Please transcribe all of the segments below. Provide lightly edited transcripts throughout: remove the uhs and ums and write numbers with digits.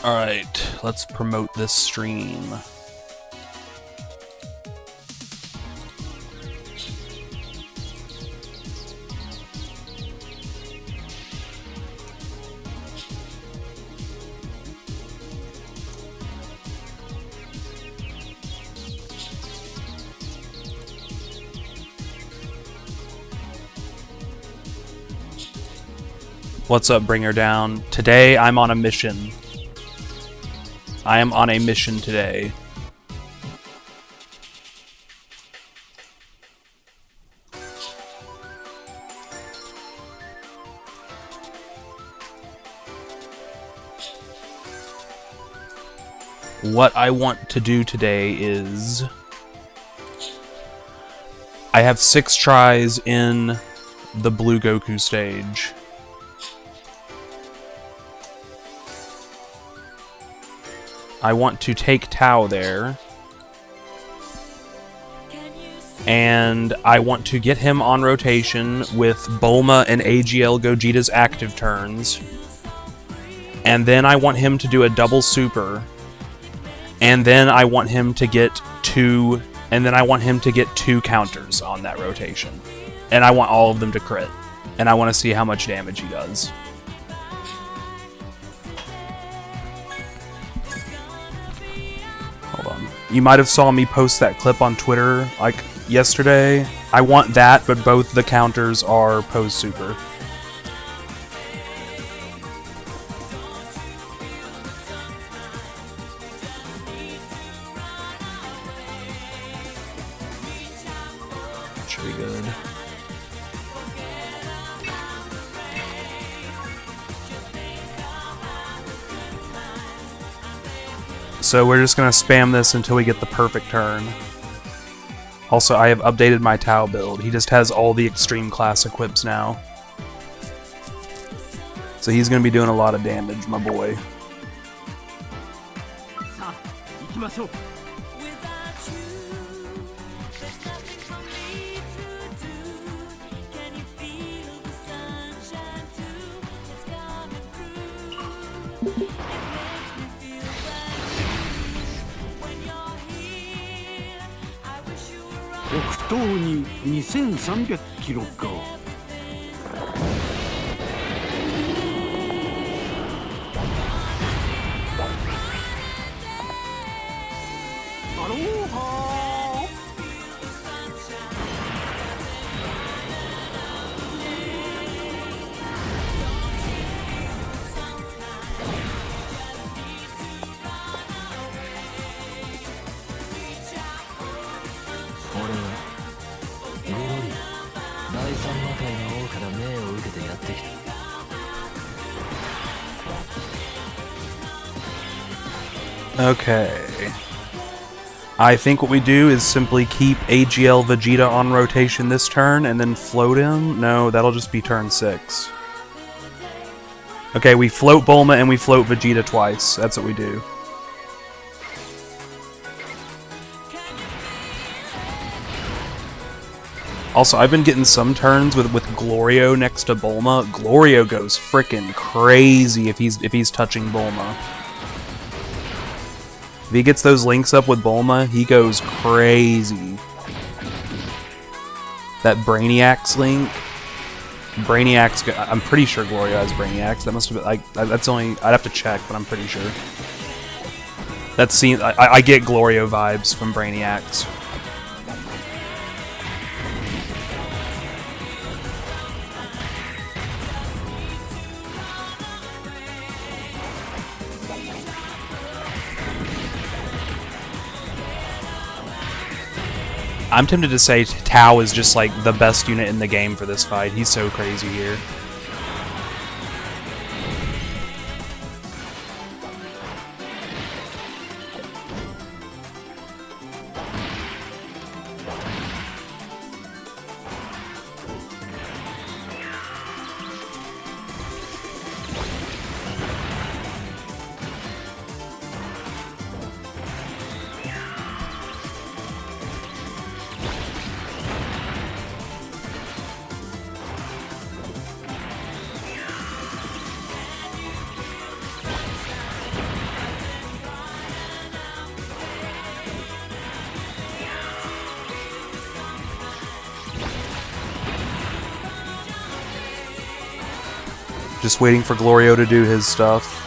Alright, let's promote this stream. What's up, Bringer Down? Today I'm on a mission. I am on a mission today. What I want to do today is... I have 6 tries in the Blue Goku stage. I want to take Tao there, and I want to get him on rotation with Bulma and AGL Gogeta's active turns, and then I want him to do a double super, and then I want him to get 2 counters on that rotation, and I want all of them to crit, and I want to see how much damage he does. You might have saw me post that clip on Twitter, like, yesterday. I want that, but both the counters are post-super. Should be good. So we're just going to spam this until we get the perfect turn. Also, I have updated my Tao build. He just has all the extreme class equips now. So he's going to be doing a lot of damage, my boy.北東に2300キロか。アロハこれはゴロリ第三魔界の王から命を受けてやってきた。Okay. I think what we do is simply keep AGL Vegeta on rotation this turn and then float him. No, that'll just be turn 6. Okay, we float Bulma and we float Vegeta twice. That's what we do. Also, I've been getting some turns with Glorio next to Bulma. Glorio goes frickin' crazy if he's touching Bulma. If he gets those links up with Bulma, he goes crazy. That Brainiacs link. Brainiacs, I'm pretty sure Glorio has Brainiacs. That must have been, like, that's only, I'd have to check, but I'm pretty sure. That scene, I get Glorio vibes from Brainiacs. I'm tempted to say Tao is just like the best unit in the game for this fight. He's so crazy here. Just waiting for Glorio to do his stuff.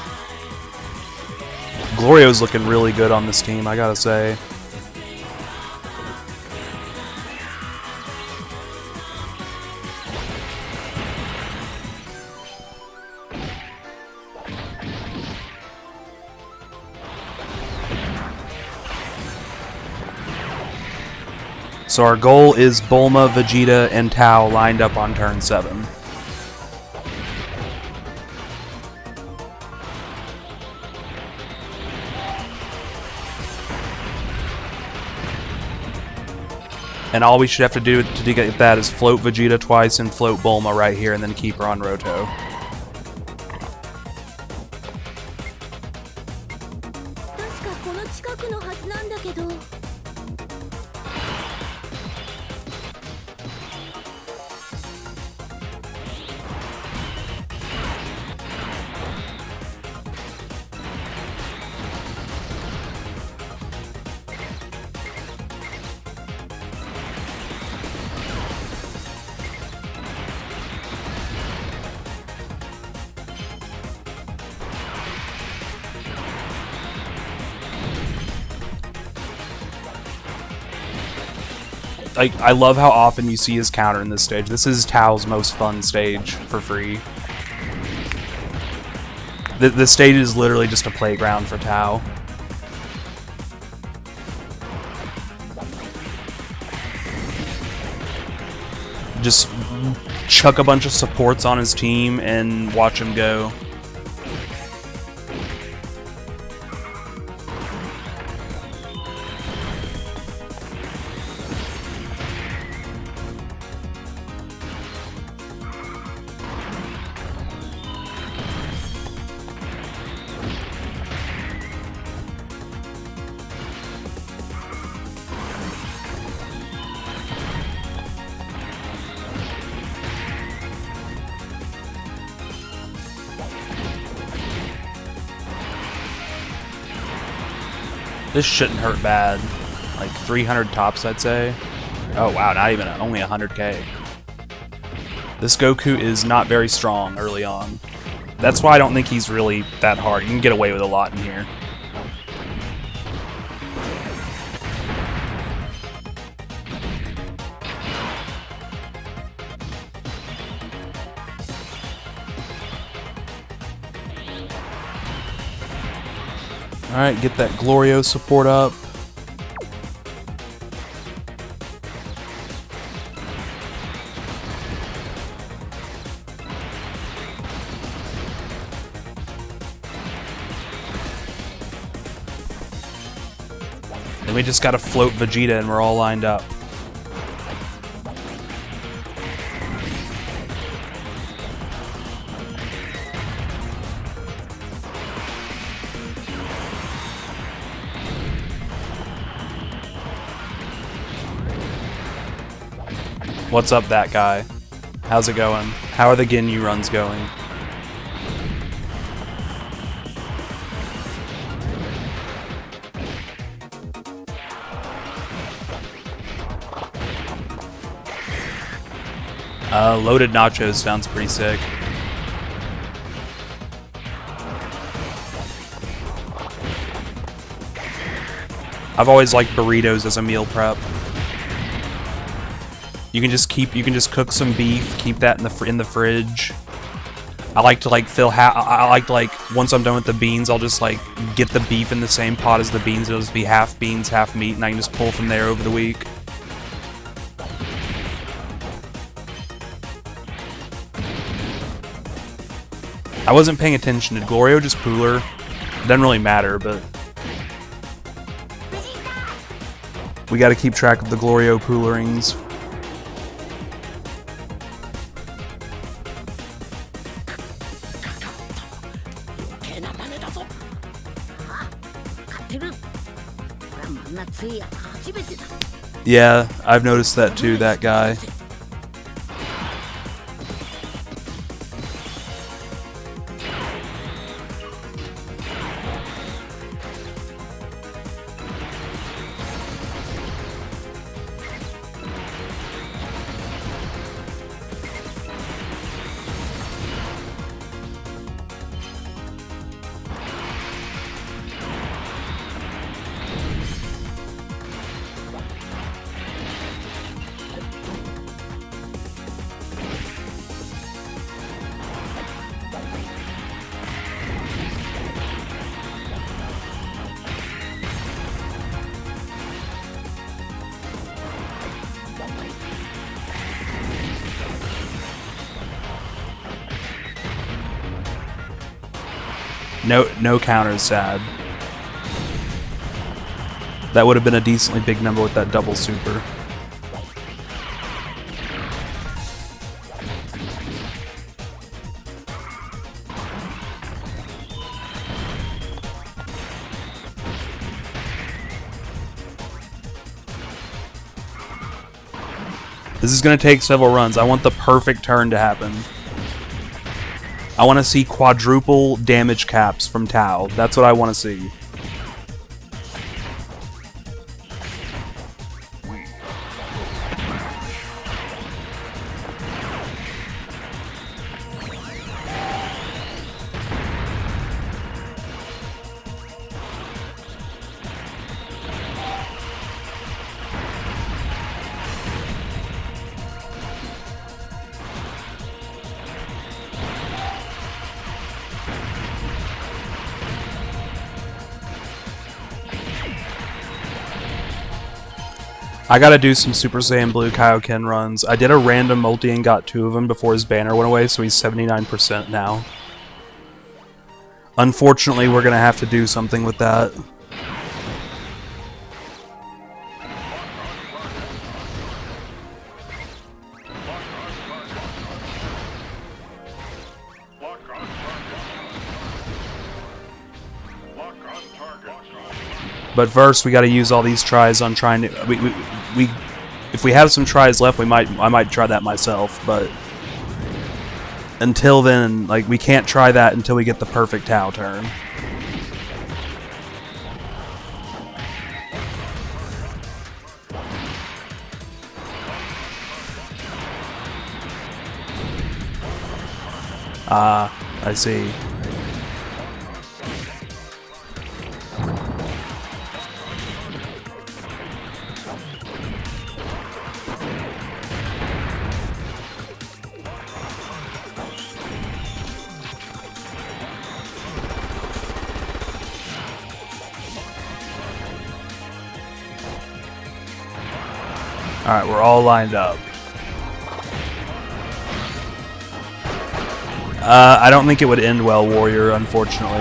Glorio's looking really good on this team, I gotta say. So our goal is Bulma, Vegeta, and Tao lined up on turn 7. And all we should have to do to get that is float Vegeta twice and float Bulma right here and then keep her on Roto. I love how often you see his counter in this stage. This is Tao's most fun stage for free. The stage is literally just a playground for Tao. Just chuck a bunch of supports on his team and watch him go. This shouldn't hurt bad. Like 300 tops, I'd say. Oh wow, not even only 100k. This Goku is not very strong early on. That's why I don't think he's really that hard. You can get away with a lot in here. Alright, get that Glorio support up. Then we just gotta float Vegeta and we're all lined up. What's up, that guy? How's it going? How are the Ginyu runs going? Loaded nachos sounds pretty sick. I've always liked burritos as a meal prep. You can just cook some beef, keep that in the fridge. I like to once I'm done with the beans, I'll just like get the beef in the same pot as the beans. It'll just be half beans, half meat, and I can just pull from there over the week. I wasn't paying attention. Did Glorio just pooler? Doesn't really matter, but we got to keep track of the Glorio poolerings. Yeah, I've noticed that too, that guy. No counters, sad. That would have been a decently big number with that double super. This is going to take several runs. I want the perfect turn to happen. I want to see quadruple damage caps from Tau. That's what I want to see. I gotta do some Super Saiyan Blue Kaioken runs. I did a random multi and got 2 of them before his banner went away, so he's 79% now. Unfortunately, we're gonna have to do something with that. But first, we got to use all these tries on trying to. If we have some tries left, I might try that myself. But until then, like, we can't try that until we get the perfect Tau turn. Ah, I see. Alright, we're all lined up. I don't think it would end well, Warrior, unfortunately.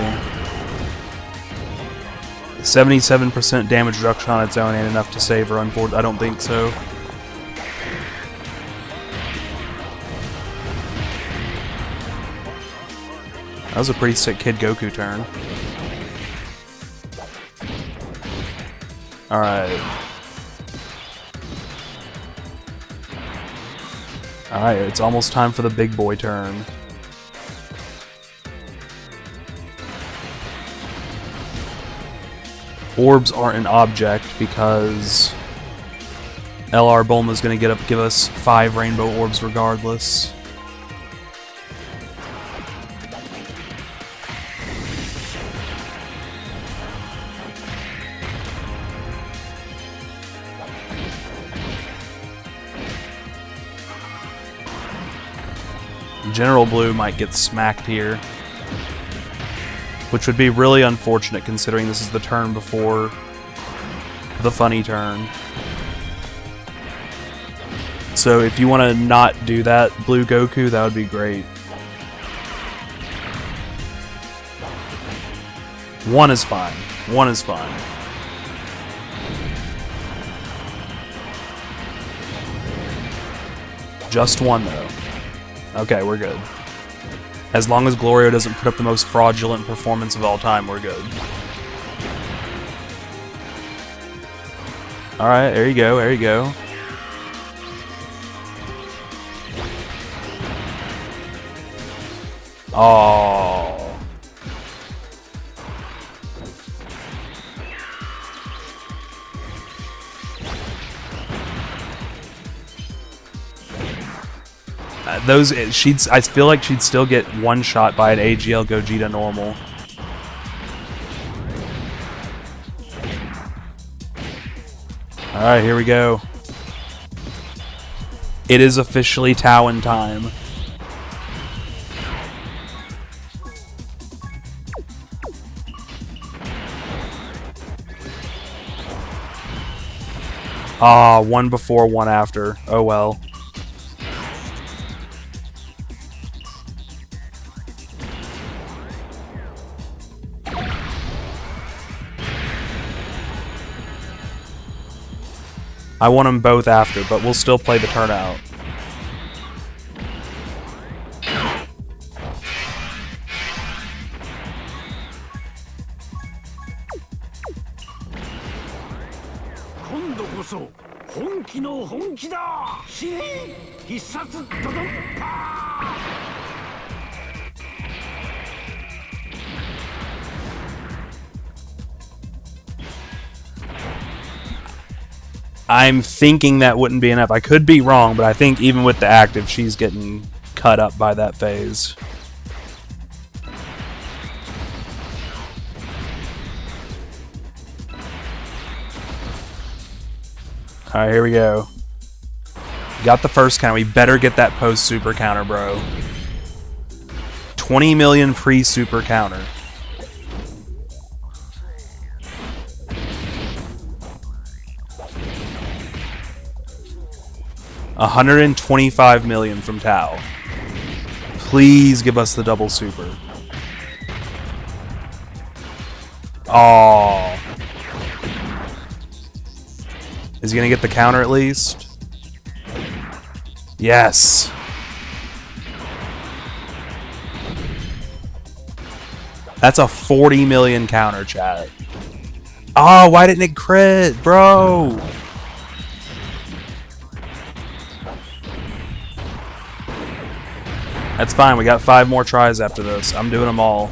77% damage reduction on its own ain't enough to save her, unfortunately. I don't think so. That was a pretty sick Kid Goku turn. Alright. Alright, it's almost time for the big boy turn. Orbs aren't an object because LR Bulma's going to give us 5 rainbow orbs regardless. General Blue might get smacked here, which would be really unfortunate considering this is the turn before the funny turn. So if you want to not do that, Blue Goku, that would be great. 1 is fine. 1 is fine. Just 1 though. Okay, we're good. As long as Glorio doesn't put up the most fraudulent performance of all time, we're good. Alright, there you go, there you go. Oh. I feel like she'd still get one shot by an AGL Gogeta normal. Alright, here we go. It is officially Tauin time. Ah, 1 before, 1 after. Oh well. I want them both after, but we'll still play the turn out. I'm thinking that wouldn't be enough. I could be wrong, but I think even with the active, she's getting cut up by that phase. Alright, here we go. Got the first counter. We better get that post super counter, bro. 20 million free super counter. $125 million from Tao. Please give us the double super. Oh. Is he gonna get the counter at least? Yes. That's a 40 million counter, chat. Oh, why didn't it crit, bro? That's fine, we got 5 more tries after this. I'm doing them all.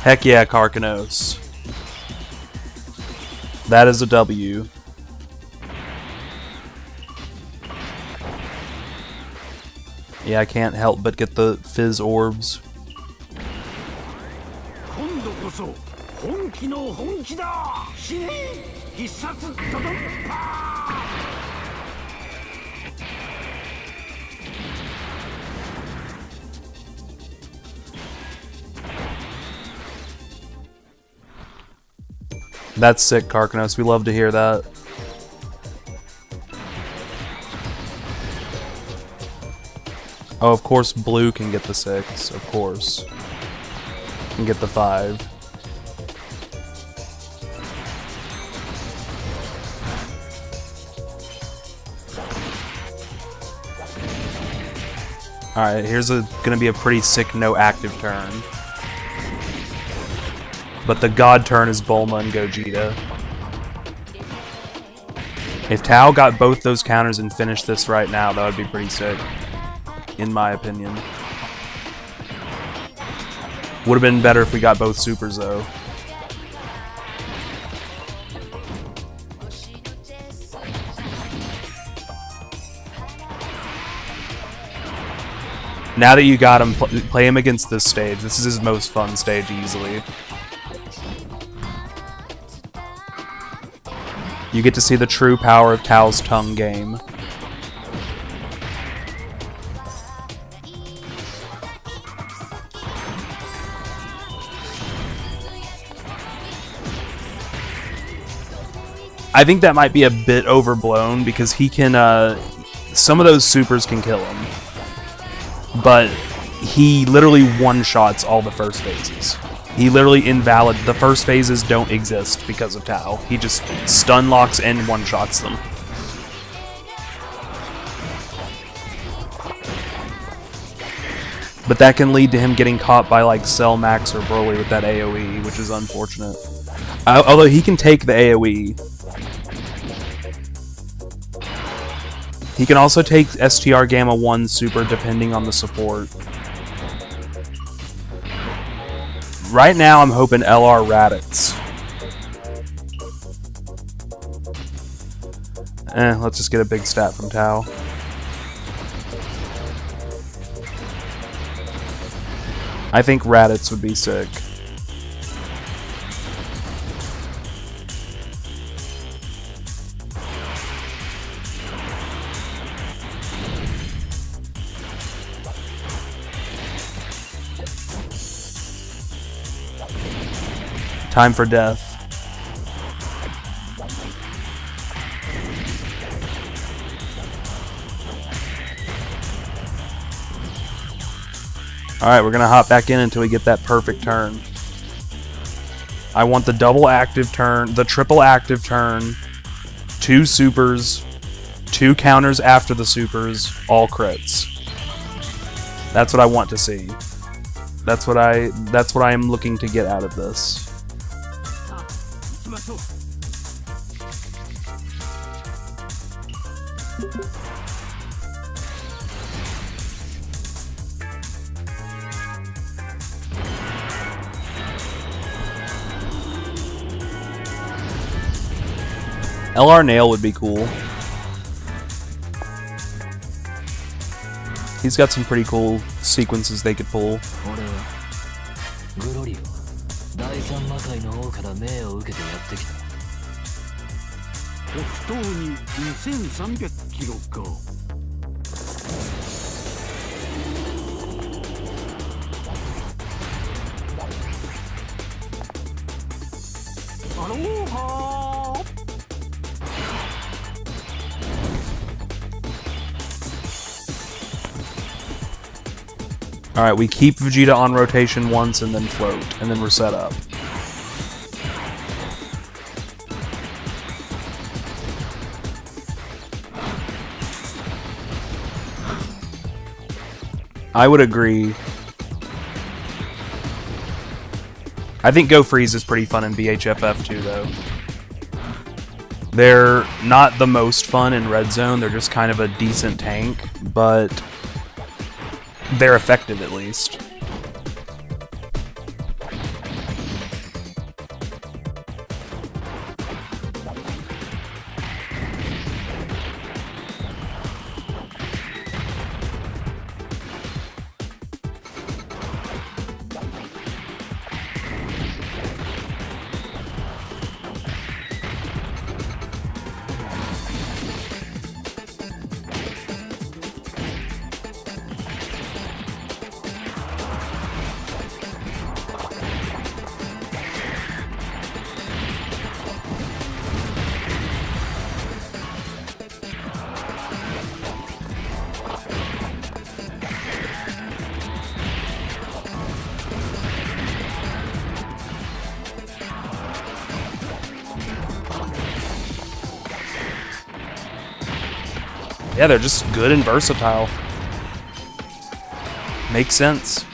Heck yeah, Karkanos. That is a W. Yeah, I can't help but get the fizz orbs. That's sick, Karkanos. We love to hear that. Oh, of course blue can get the 6. Of course. Can get the 5. Alright, here's gonna be a pretty sick no active turn. But the god turn is Bulma and Gogeta. If Tao got both those counters and finished this right now, that would be pretty sick. In my opinion. Would have been better if we got both supers though. Now that you got him, play him against this stage. This is his most fun stage easily. You get to see the true power of Tao's tongue game. I think that might be a bit overblown because he can, some of those supers can kill him. But he literally one-shots all the first phases. He literally invalid. The first phases don't exist because of Tao. He just stun locks and one-shots them. But that can lead to him getting caught by like Cell, Max, or Broly with that AoE, which is unfortunate. Although he can take the AoE. He can also take STR Gamma 1 super depending on the support. Right now, I'm hoping LR Raditz. Let's just get a big stat from Tau. I think Raditz would be sick. Time for death. Alright, we're gonna hop back in until we get that perfect turn. I want the double active turn, the triple active turn, 2 supers, 2 counters after the supers, all crits. That's what I want to see. That's what I am looking to get out of this. LR Nail would be cool. He's got some pretty cool sequences they could pull. Alright, we keep Vegeta on rotation once and then float, and then we're set up. I would agree. I think Go Freeze is pretty fun in BHFF too, though. They're not the most fun in Red Zone, they're just kind of a decent tank, but they're effective at least. Yeah, they're just good and versatile. Makes sense.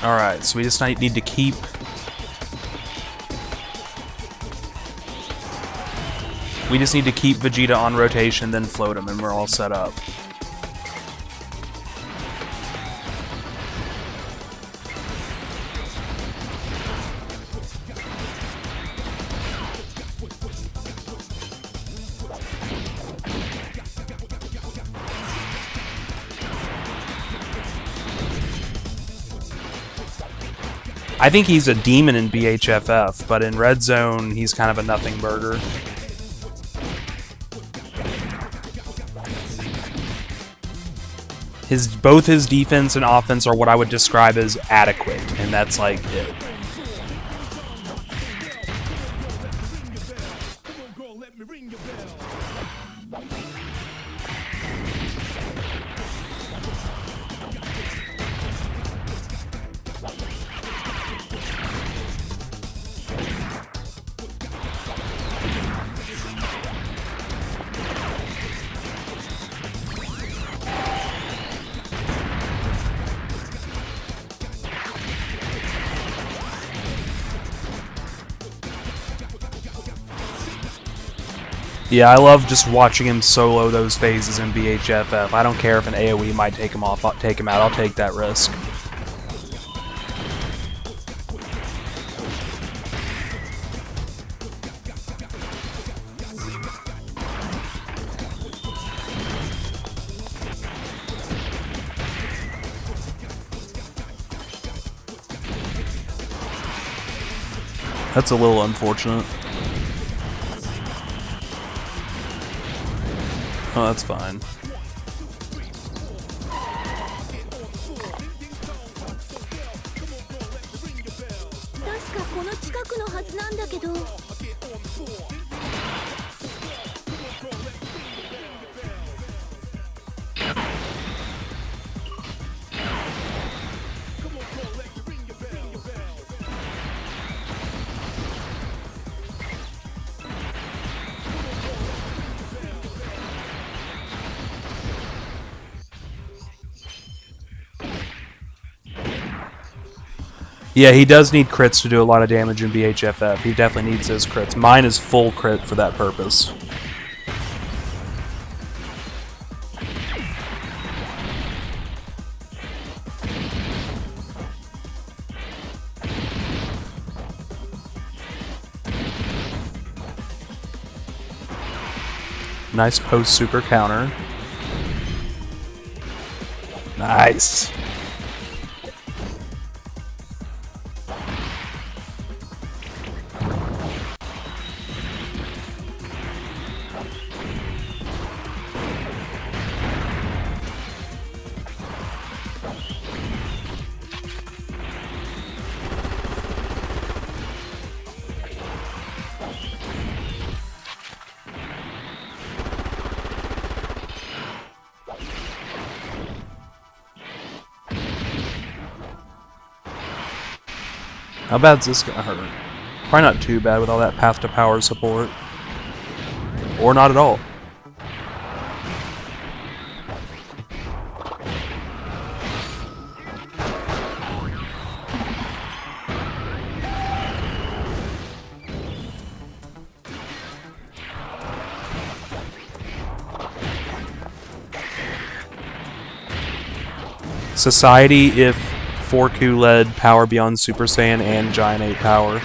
Alright, so we just need to keep... We just need to keep Vegeta on rotation, then float him, and we're all set up. I think he's a demon in BHFF, but in Red Zone, he's kind of a nothing burger. Both his defense and offense are what I would describe as adequate, and that's like it. Yeah, I love just watching him solo those phases in BHFF. I don't care if an AoE might take him off, take him out. I'll take that risk. That's a little unfortunate. Oh, that's fine. 確かこの近くのはずなんだけど。Yeah, he does need crits to do a lot of damage in BHFF. He definitely needs those crits. Mine is full crit for that purpose. Nice post-super counter. Nice. How bad's this gonna hurt? Probably not too bad with all that path to power support. Or not at all. Society if 4Q led Power Beyond Super Saiyan and Giant 8 Power.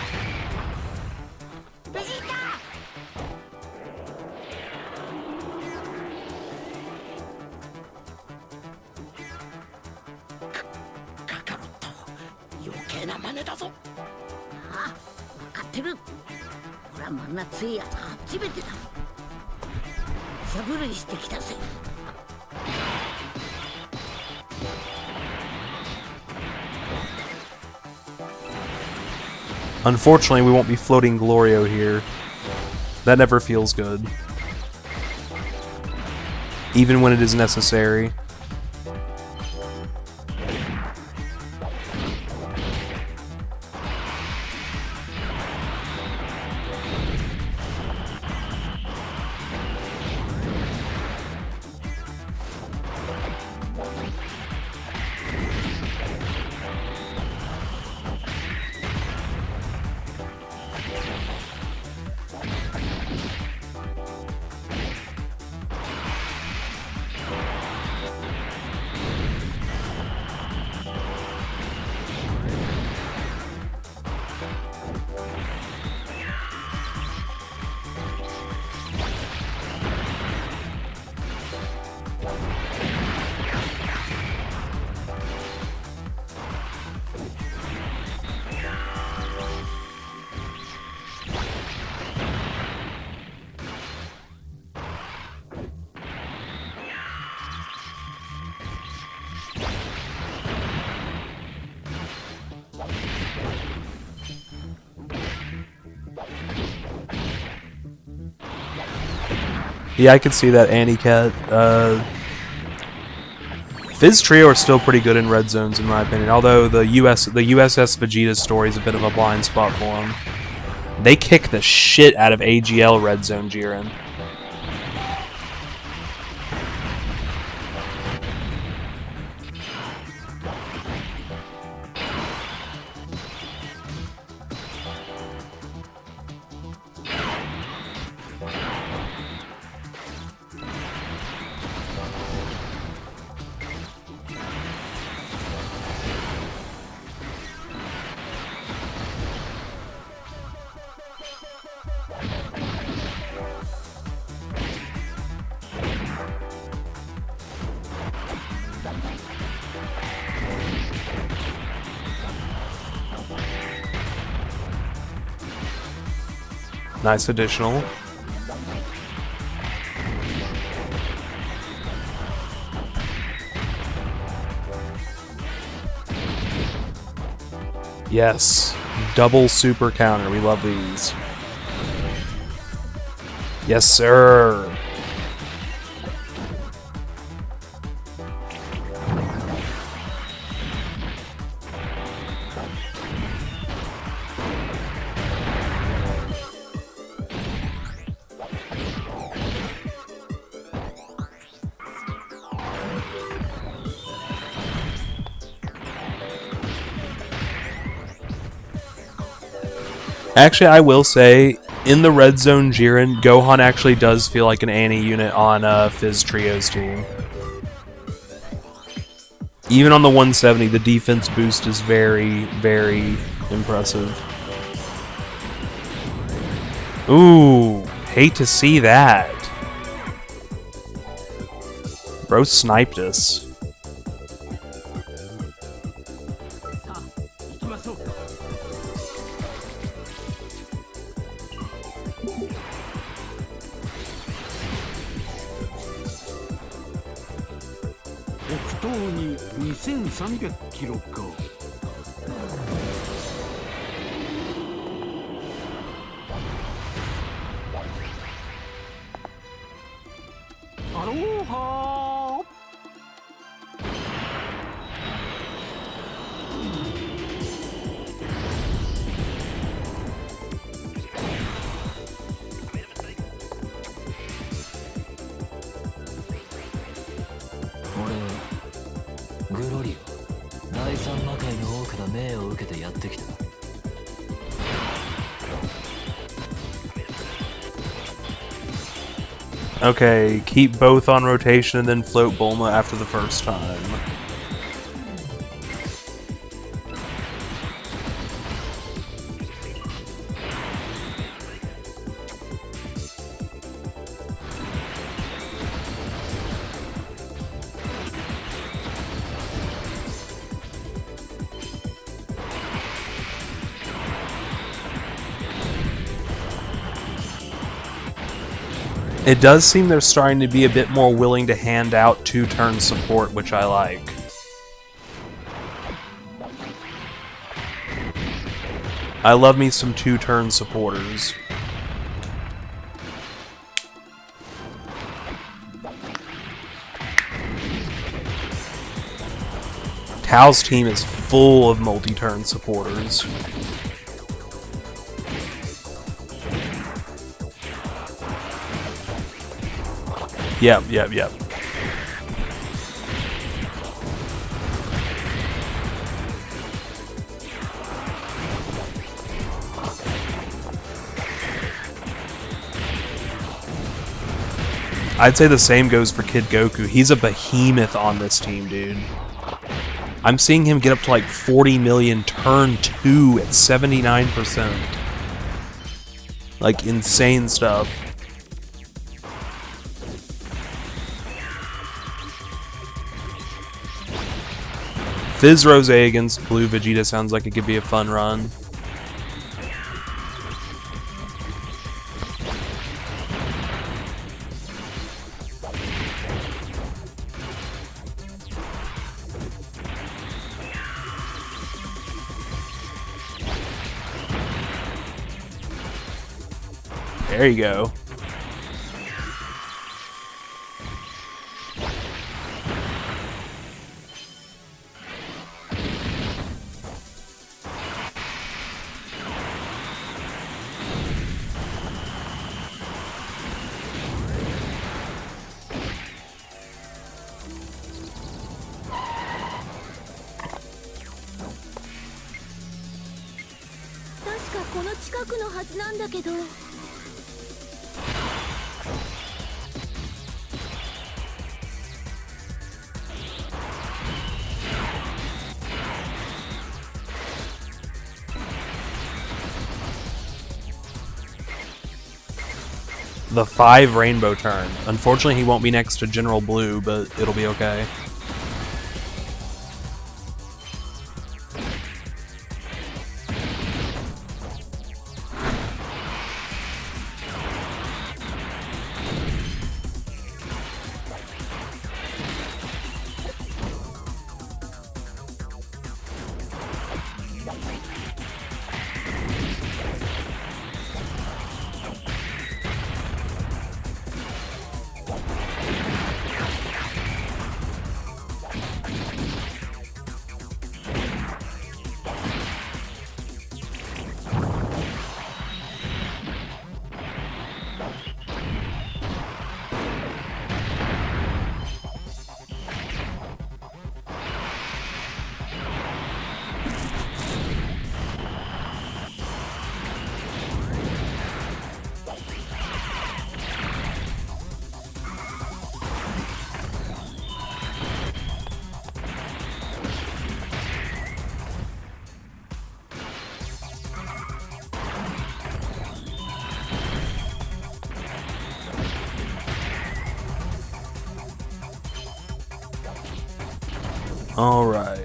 Unfortunately, we won't be floating Glorio here. That never feels good. Even when it is necessary. Yeah, I can see that, Annie Cat. Fizz Trio are still pretty good in red zones, in my opinion. Although the USS Vegeta story is a bit of a blind spot for them. They kick the shit out of AGL red zone Jiren. Nice additional. Yes. Double super counter. We love these. Yes, sir. Actually, I will say, in the Red Zone Jiren, Gohan actually does feel like an Annie unit on Fizz Trio's team. Even on the 170, the defense boost is very, very impressive. Ooh, hate to see that. Bro sniped us. Okay, keep both on rotation and then float Bulma after the first time. It does seem they're starting to be a bit more willing to hand out two-turn support, which I like. I love me some two-turn supporters. Tao's team is full of multi-turn supporters. Yep. I'd say the same goes for Kid Goku. He's a behemoth on this team, dude. I'm seeing him get up to like 40 million turn 2 at 79%. Like, insane stuff. Fizz Rose against Blue Vegeta sounds like it could be a fun run. There you go. The 5 rainbow turn. Unfortunately, he won't be next to General Blue, but it'll be okay. Alright.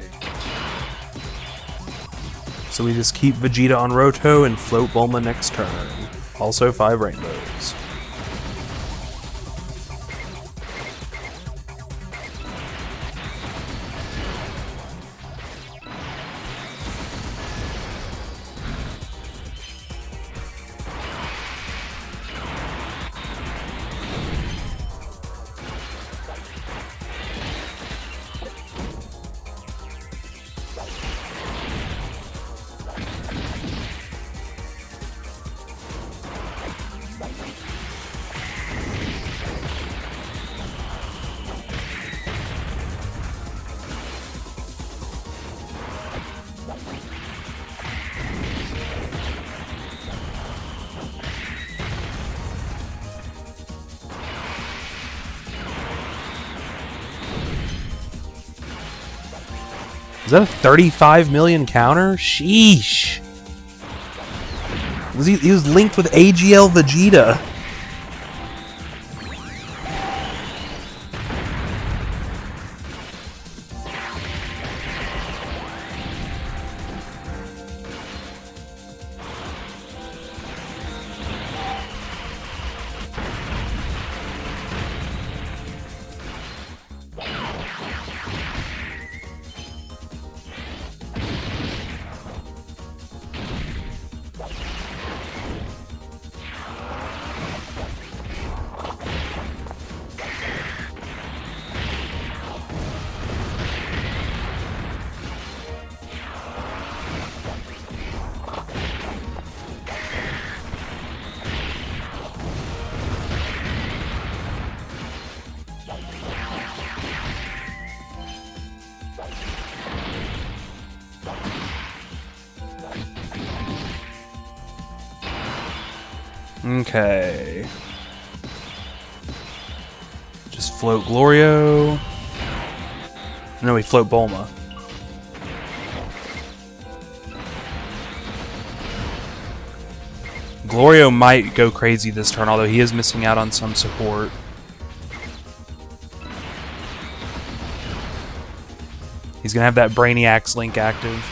So we just keep Vegeta on Roto and float Bulma next turn. Also 5 rainbows. Is that a 35 million counter? Sheesh. He was linked with AGL Vegeta. Okay. Just float Glorio. No, we float Bulma. Glorio might go crazy this turn, although he is missing out on some support. He's gonna have that Brainiac's link active.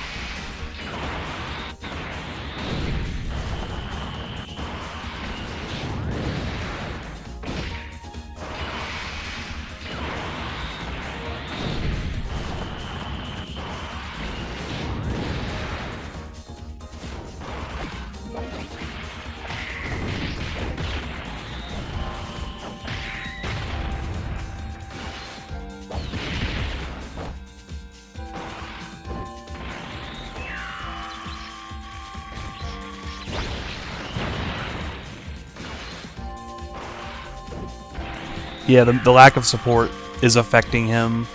Yeah, the lack of support is affecting him.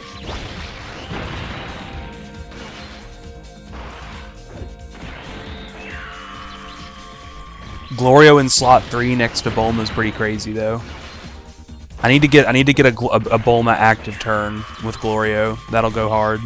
Glorio in slot 3 next to Bulma is pretty crazy, though. I need to get a Bulma active turn with Glorio. That'll go hard.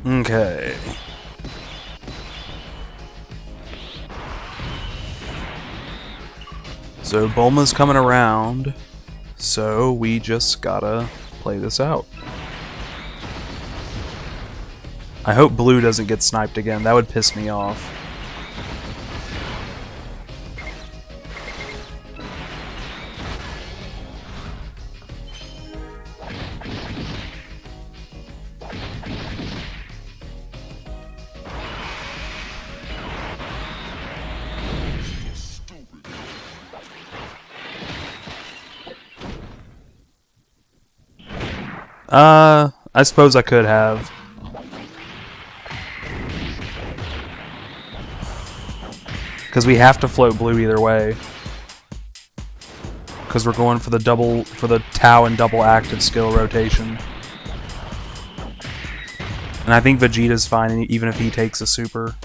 Okay. So Bulma's coming around, so we just gotta play this out. I hope Blue doesn't get sniped again. That would piss me off. I suppose I could have. Because we have to float blue either way. Because we're going for the Tau and double active skill rotation. And I think Vegeta's fine even if he takes a super.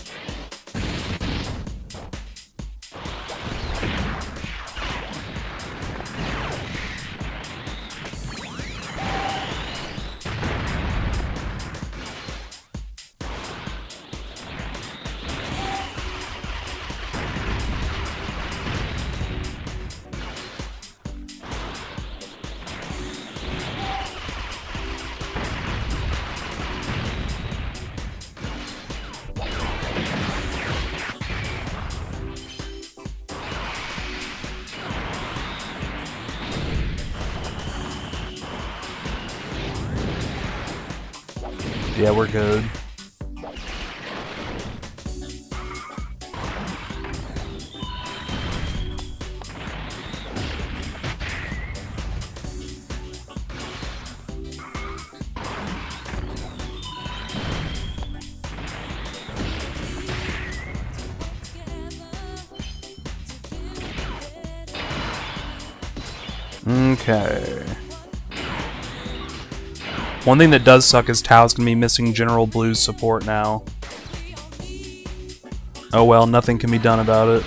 Yeah, we're good. Okay. One thing that does suck is Tau's gonna be missing General Blue's support now. Oh well, nothing can be done about it.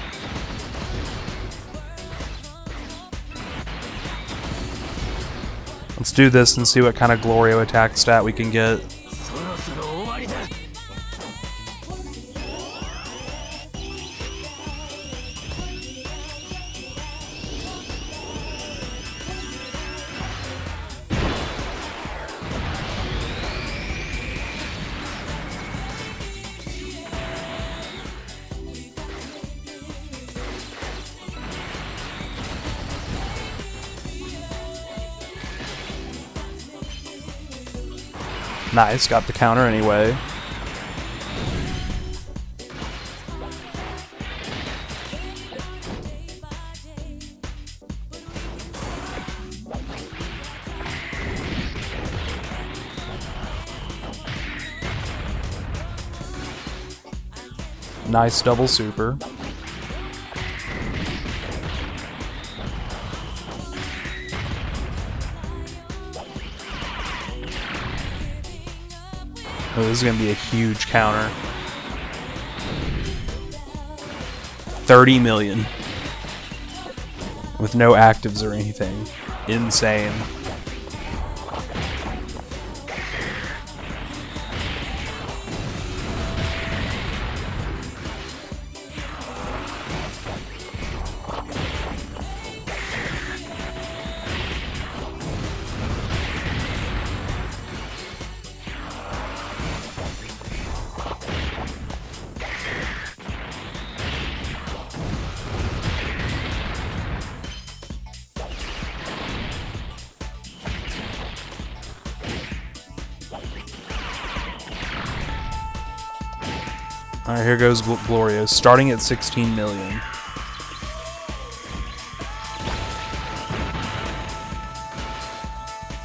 Let's do this and see what kind of Glorio attack stat we can get. Nice, got the counter anyway. Nice double super. Oh, this is going to be a huge counter. 30 million. With no actives or anything. Insane. Alright, here goes Glorio, starting at 16 million.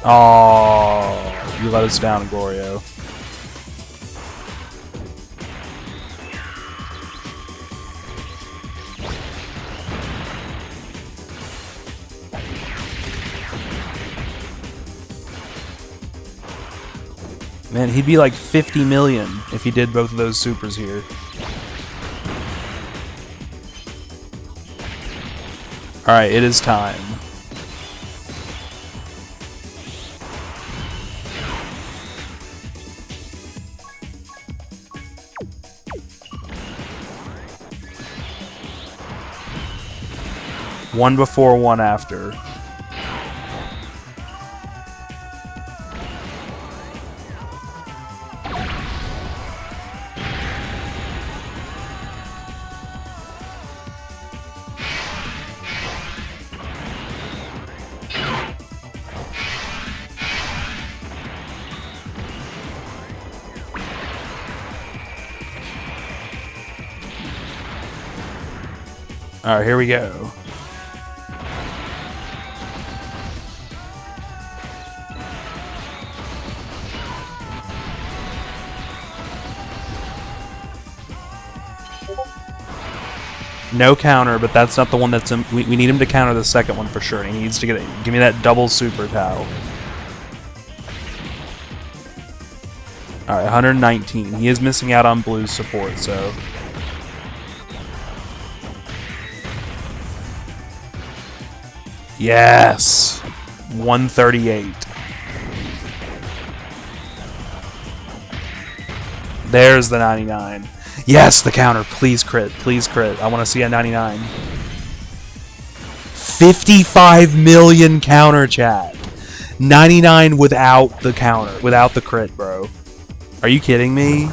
Oh, you let us down, Glorio. Man, he'd be like 50 million if he did both of those supers here. Alright, it is time. One before, one after. Alright, here we go. No counter, but that's not the one that's... we need him to counter the second one for sure. He needs to give me that double super Tau. Alright, 119. He is missing out on Blue's support, so... Yes! 138. There's the 99. Yes, the counter. Please crit. Please crit. I want to see a 99. 55 million counter, chat. 99 without the counter. Without the crit, bro. Are you kidding me?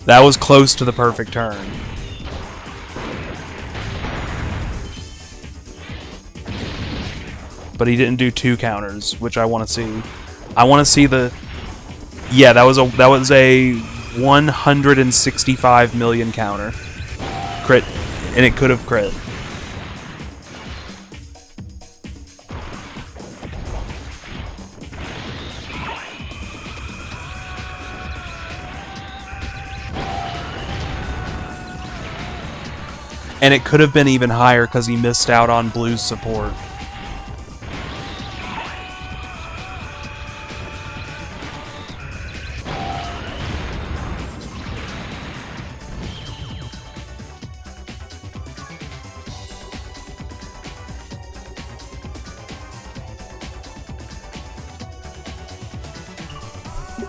That was close to the perfect turn. But he didn't do 2 counters, which I want to see. I want to see the... Yeah, that was a 165 million counter. Crit. And it could have crit. And it could have been even higher because he missed out on Blue's support.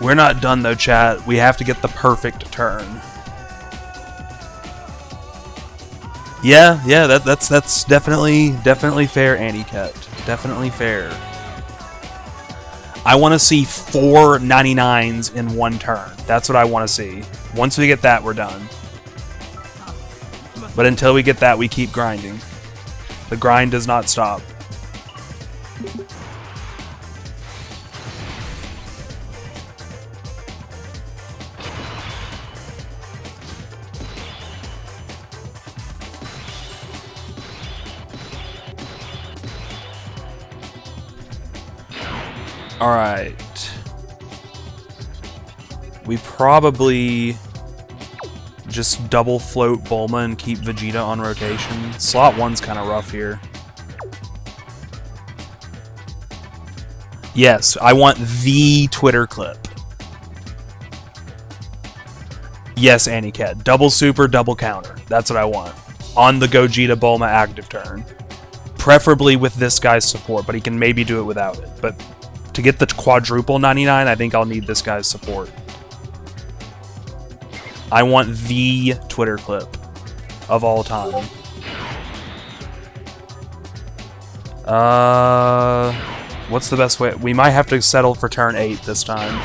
We're not done though, chat. We have to get the perfect turn. Yeah, that's definitely fair, Aniket. Definitely fair. I want to see 4 99s in one turn. That's what I want to see. Once we get that, we're done. But until we get that, we keep grinding. The grind does not stop. Alright. We probably just double float Bulma and keep Vegeta on rotation. Slot 1's kind of rough here. Yes, I want the Twitter clip. Yes, Aniket. Double super, double counter. That's what I want. On the Gogeta Bulma active turn. Preferably with this guy's support, but he can maybe do it without it. But to get the quadruple 99, I think I'll need this guy's support. I want the Twitter clip of all time. What's the best way? We might have to settle for turn 8 this time.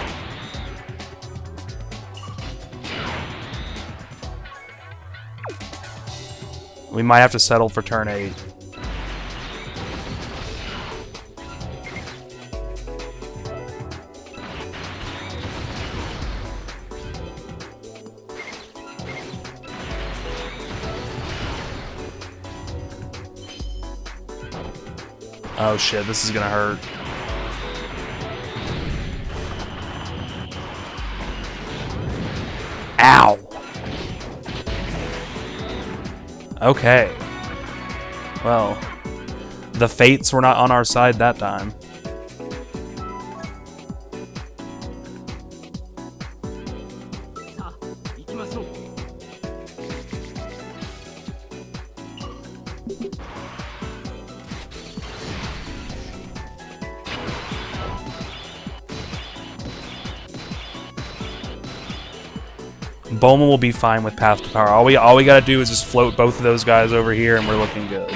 We might have to settle for turn 8. Oh shit, this is gonna hurt. Ow! Okay. Well, the fates were not on our side that time. Bulma will be fine with Path to Power. All we gotta do is just float both of those guys over here and we're looking good.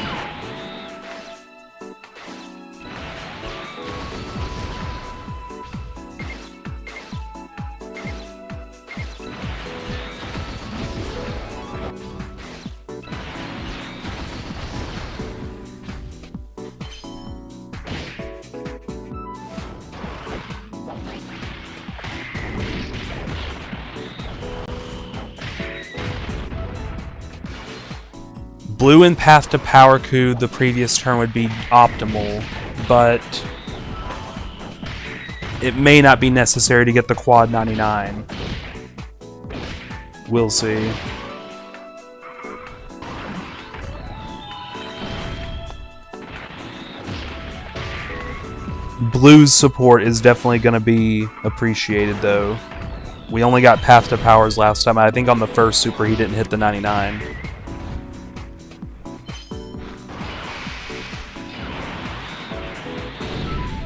Blue and Path to Power Coup the previous turn would be optimal, but it may not be necessary to get the quad 99. We'll see. Blue's support is definitely going to be appreciated, though. We only got Path to Powers last time. I think on the first Super he didn't hit the 99.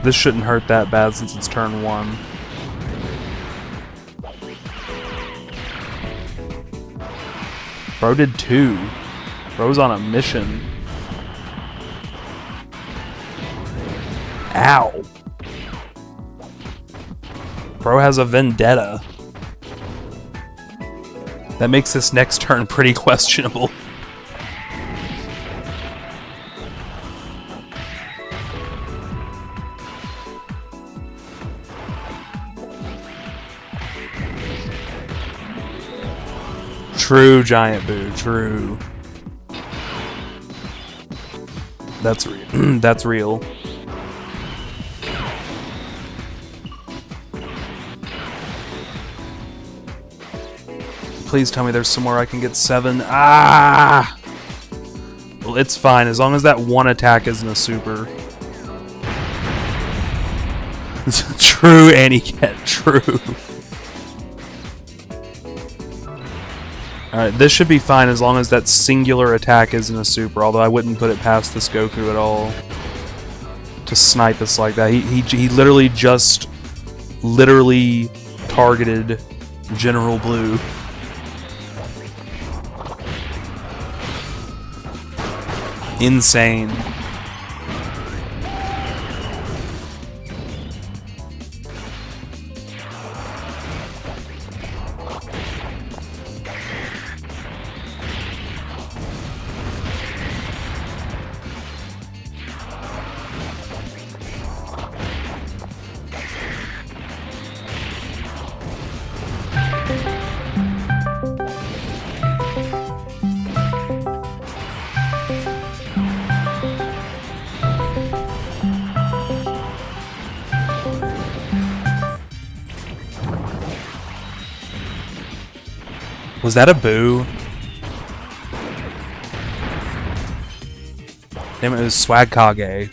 This shouldn't hurt that bad since it's turn 1. Bro did 2. Bro's on a mission. Ow. Bro has a vendetta. That makes this next turn pretty questionable. True, Giant Boo, true. That's real. That's real. Please tell me there's somewhere I can get 7. Ah! Well, it's fine, as long as that one attack isn't a super. True, Aniket, true. Alright, this should be fine as long as that singular attack isn't a super, although I wouldn't put it past this Goku at all to snipe us like that. He literally just targeted General Blue. Insane. Was that a boo? Damn, it was Swag Kage.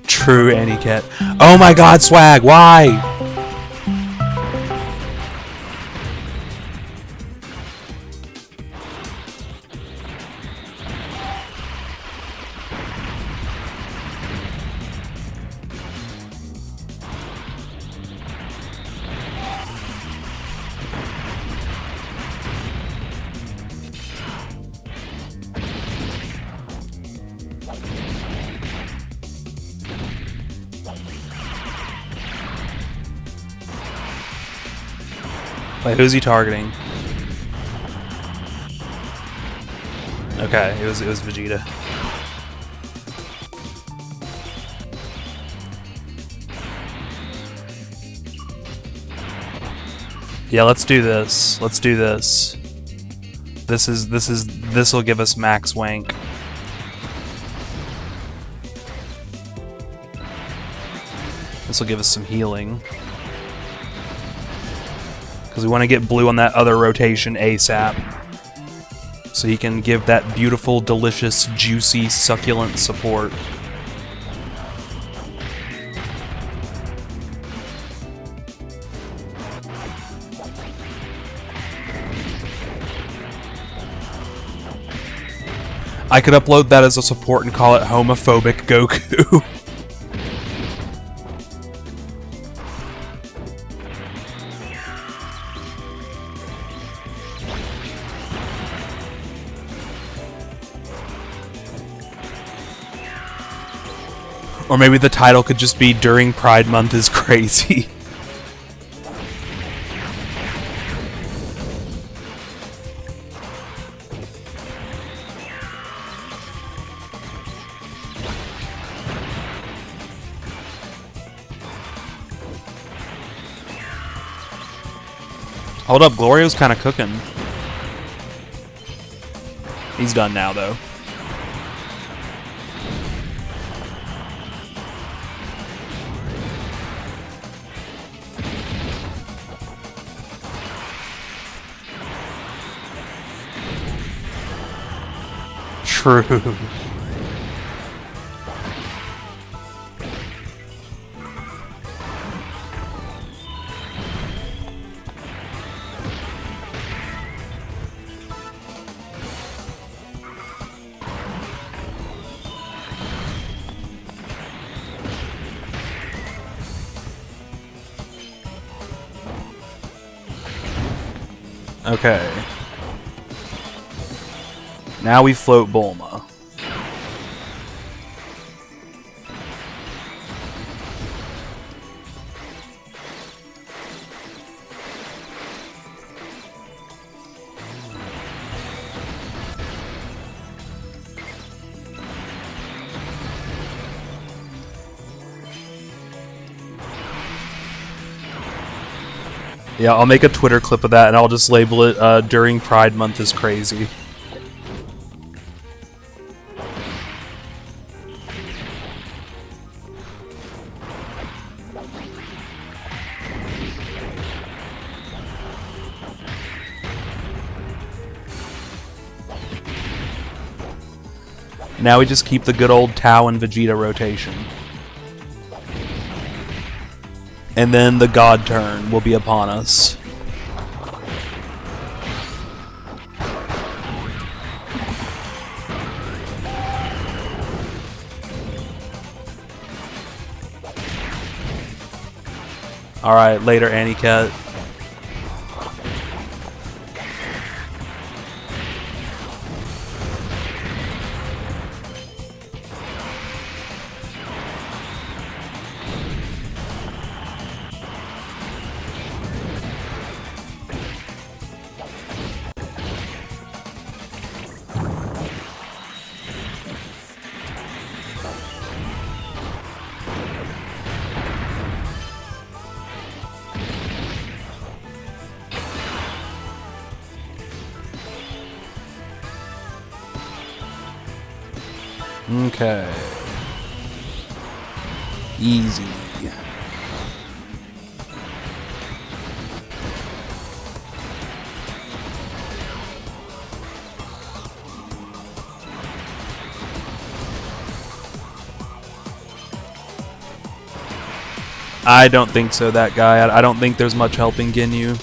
True, Aniket. Oh my god, Swag, why? Wait, who's he targeting? Okay, it was Vegeta. Yeah, let's do this. Let's do this. This'll give us max wank. This'll give us some healing. Because we want to get Blue on that other rotation ASAP. So he can give that beautiful, delicious, juicy, succulent support. I could upload that as a support and call it homophobic Goku. Or maybe the title could just be During Pride Month is Crazy. Hold up, Glorio's kind of cooking. He's done now, though. True. Okay. Now we float Bulma. Yeah, I'll make a Twitter clip of that and I'll just label it during Pride Month is crazy. Now we just keep the good old Tao and Vegeta rotation. And then the God turn will be upon us. Alright, later, Annie Cat. Okay. Easy. I don't think so, that guy. I don't think there's much helping Ginyu.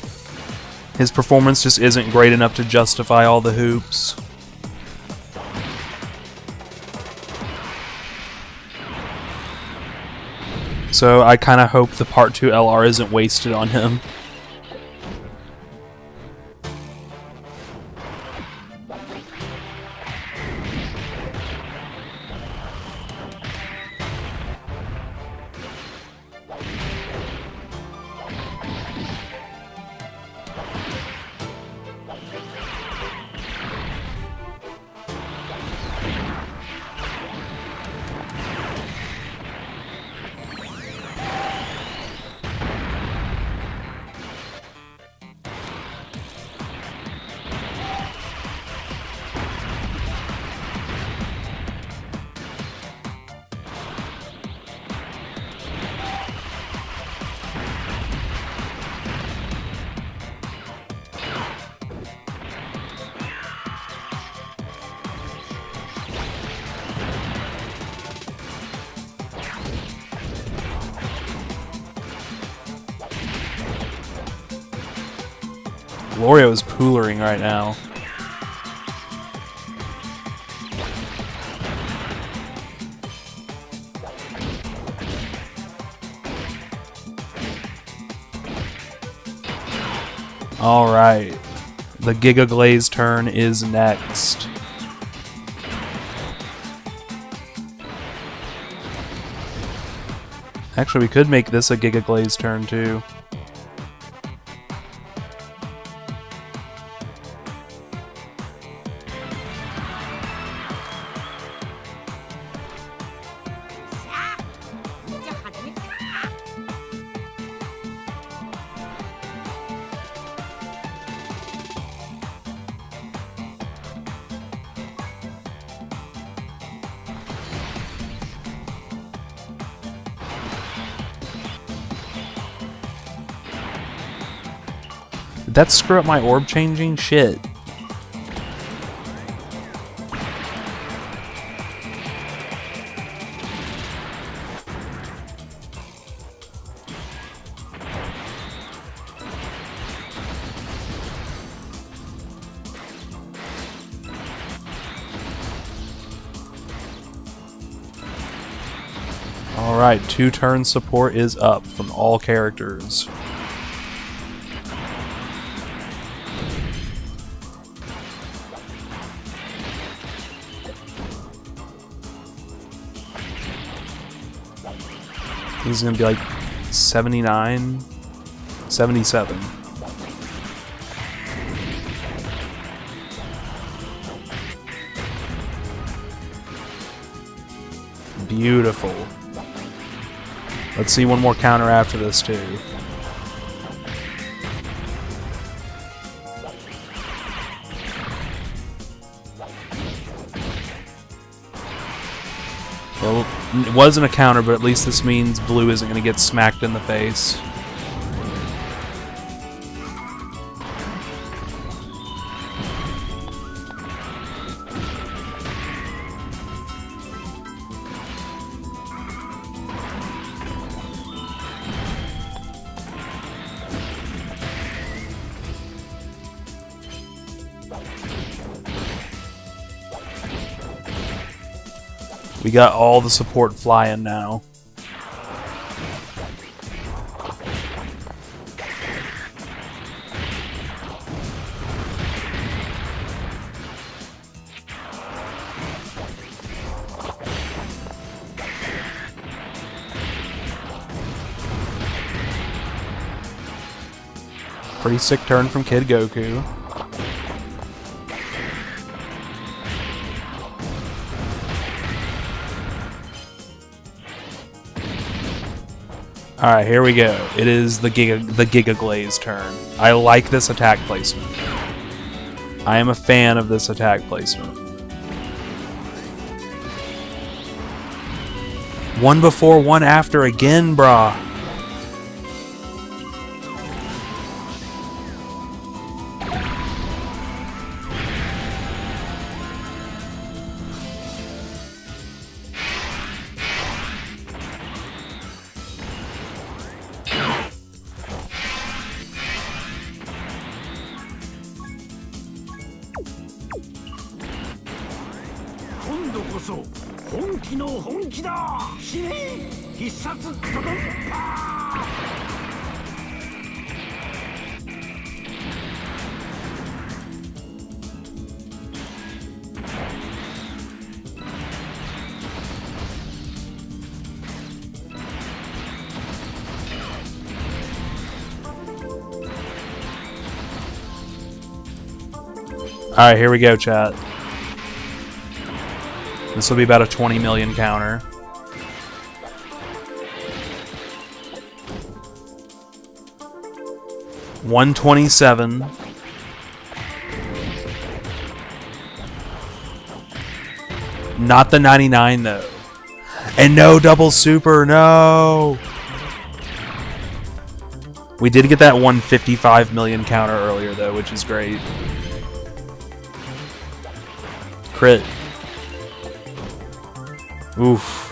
His performance just isn't great enough to justify all the hoops. So I kind of hope the Part 2 LR isn't wasted on him. Glorio is poolering right now. Alright. The Giga Glaze turn is next. Actually, we could make this a Giga Glaze turn too. Did that screw up my orb changing? Shit. Alright, 2-turn support is up from all characters. He's gonna be like 79, 77. Beautiful. Let's see one more counter after this too. Well, it wasn't a counter, but at least this means blue isn't going to get smacked in the face. We got all the support flying now. Pretty sick turn from Kid Goku. Alright, here we go. It is the Giga Glaze turn. I like this attack placement. I am a fan of this attack placement. One before, one after again, brah. Alright, here we go, chat. This will be about a 20 million counter. $127. Not the 99 though. And no double super, no! We did get that 155 million counter earlier though, which is great. Crit. Oof.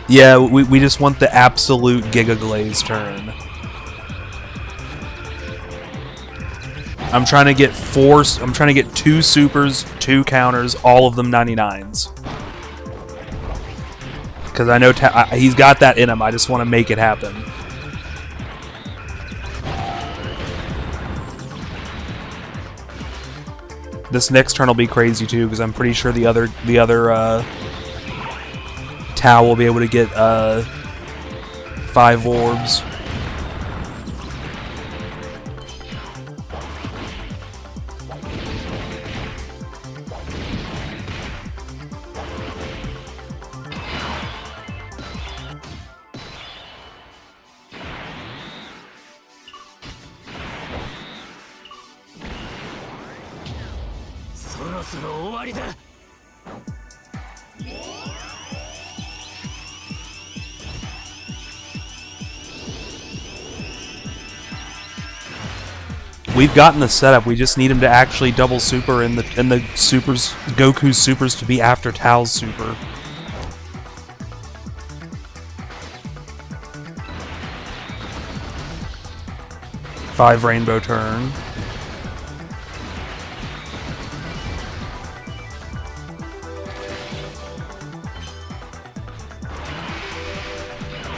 Yeah, we just want the absolute Giga Glaze turn. I'm trying to get I'm trying to get 2 supers, 2 counters, all of them 99s. Because I know he's got that in him. I just want to make it happen. This next turn will be crazy too, because I'm pretty sure the other Tau will be able to get 5 orbs. We've gotten the setup. We just need him to actually double super and the supers, Goku's supers to be after Tao's super. Five rainbow turn.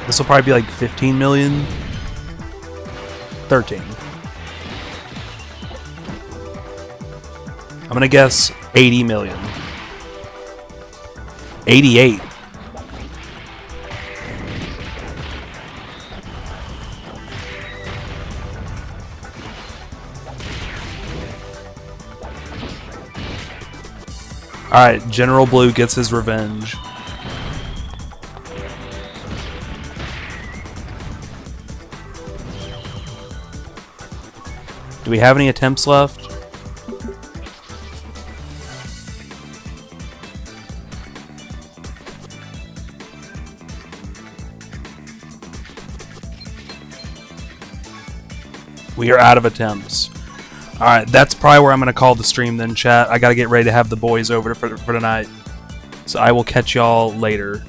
This will probably be like 15 million. 13. I'm gonna guess 80 million. 88. Alright, General Blue gets his revenge. Do we have any attempts left? We are out of attempts. Alright, that's probably where I'm going to call the stream then, chat. I got to get ready to have the boys over for tonight. So I will catch y'all later.